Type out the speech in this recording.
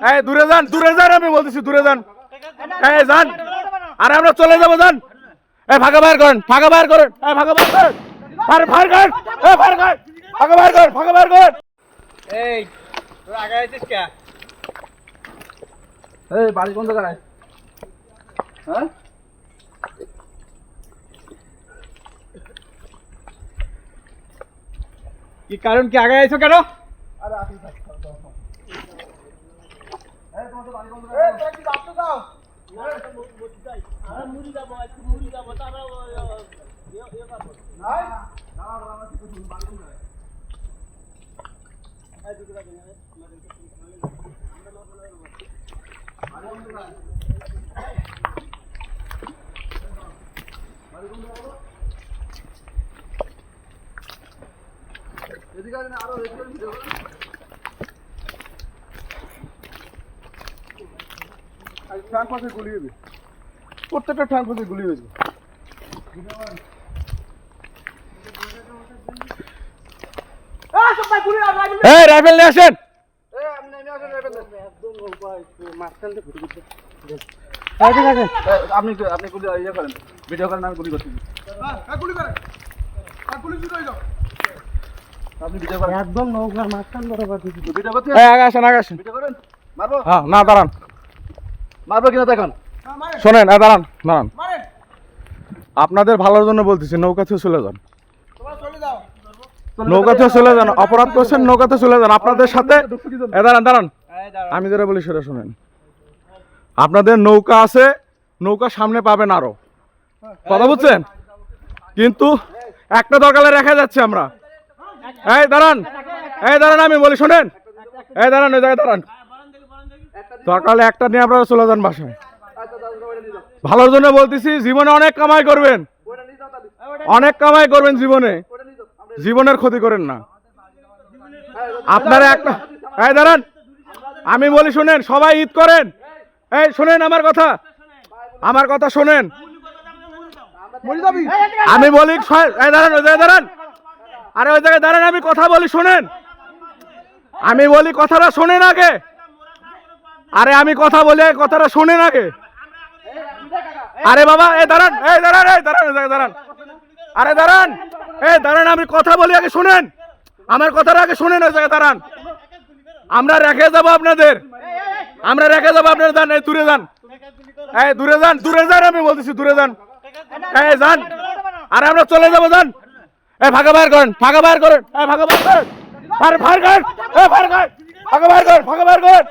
এই দূরে যান, দূরে যান, আমি বলতেছি দূরে যান। এই যান, আরে আমরা চলে যাবো, যান। এই ফাঁকা বাইর করেন, ফাঁকা বাইর করেন, এই ফাঁকা বাইর করেন, আরে ফাঁকা করেন, এই ফাঁকা করেন, ফাঁকা বাইর করেন, ফাঁকা বাইর করেন। এই তোর আগে আইছিস কে? এই বাড়ি কোন জায়গায়? হ্যাঁ, কি কারণ, কি আগে আইছো কেন? আরে আপনি এই তোমাদের বাড়ি কোন জায়গায়? এই কি রাস্তা দাও? মুড়ি যাই, আরে মুড়ি যাবো তারা নাই দাঁড়া দাঁড়া, আমরা কিছু বাড়ি কোন জায়গায়? এই দুটো বাড়ি না, প্রত্যেকটা ঠ্যাং পাশে গুলি হয়েছে। রাইফেল নিয়ে আসেন। আপনি গুলি ইয়ে করেন, ভিডিও করেন, আমি গুলি করছি। আপনি ভিডিও করেন, একদম নৌকার মাঝখান বরাবর ভিডিও করতে। আগে আসেন, আগে আসেন, ভিডিও করেন। মারবো? হ্যাঁ, না দাঁড়ান, মারবো কিনা দেখুন। শোনেন, দাঁড়ান দাঁড়ান, আপনাদের ভালোর জন্য বলতেছি, নৌকা থেকে চলে যান, নৌকা থেকে চলে যান। অপরাধ করছেন, নৌকাতে চলে যান। আপনাদের সাথে দাঁড়ান দাঁড়ান, আমি যেটা বলি সেটা শুনেন। আপনাদের নৌকা আছে, নৌকা সামনে পাবেন আরো, কথা বুঝছেন? কিন্তু একটা দরকারে রেখে যাচ্ছে আমরা। এই দাঁড়ান, এই দাঁড়ান, আমি বলি শোনেন, এই দাঁড়ান, ওই জায়গায় দাঁড়ান। সকালে একটা নিয়ে আপনারা চলে যান বাসায়। ভালোর জন্য বলতেছি, জীবনে অনেক কামাই করবেন, অনেক কামাই করবেন জীবনে, জীবনের ক্ষতি করেন না আপনারা। একটা এই দাঁড়ান, আমি বলি শোনেন, সবাই ঈদ করেন। এই শোনেন আমার কথা, আমার কথা শোনেন। আমি বলি, এই দাঁড়ান, ওই জায়গায় দাঁড়ান, আরে ওই জায়গায় দাঁড়ান, আমি কথা বলি শোনেন, আমি বলি কথাটা শোনেন আগে। আরে আমি কথা বলি, কথাটা শোনেন আগে। আরে বাবা, এই দাঁড়ান, এই দাঁড়ান, এই দাঁড়ান, ওই জায়গায় দাঁড়ান, আরে দাঁড়ান, এই দাঁড়ান, আমি কথা বলি আগে শোনেন, আমার কথাটা আগে শোনেন। ওই জায়গায় দাঁড়ান, আমরা রেখে যাবো আপনাদের, আমরা রেখে যাবো আপনাদের। যান, এই দূরে যান, এই দূরে যান, দূরে যান, আমি বলতেছি দূরে যান, এই যান, আরে আমরা চলে যাবো, যান। এই ফাঁকা বাইর করেন, ফাঁকা বাইর করেন, এই ফাঁকা বাইর করেন, আরে ফাঁকা করেন, এই ফাঁকা করেন, ফাঁকা বাইর করেন, ফাঁকা বাইর করেন।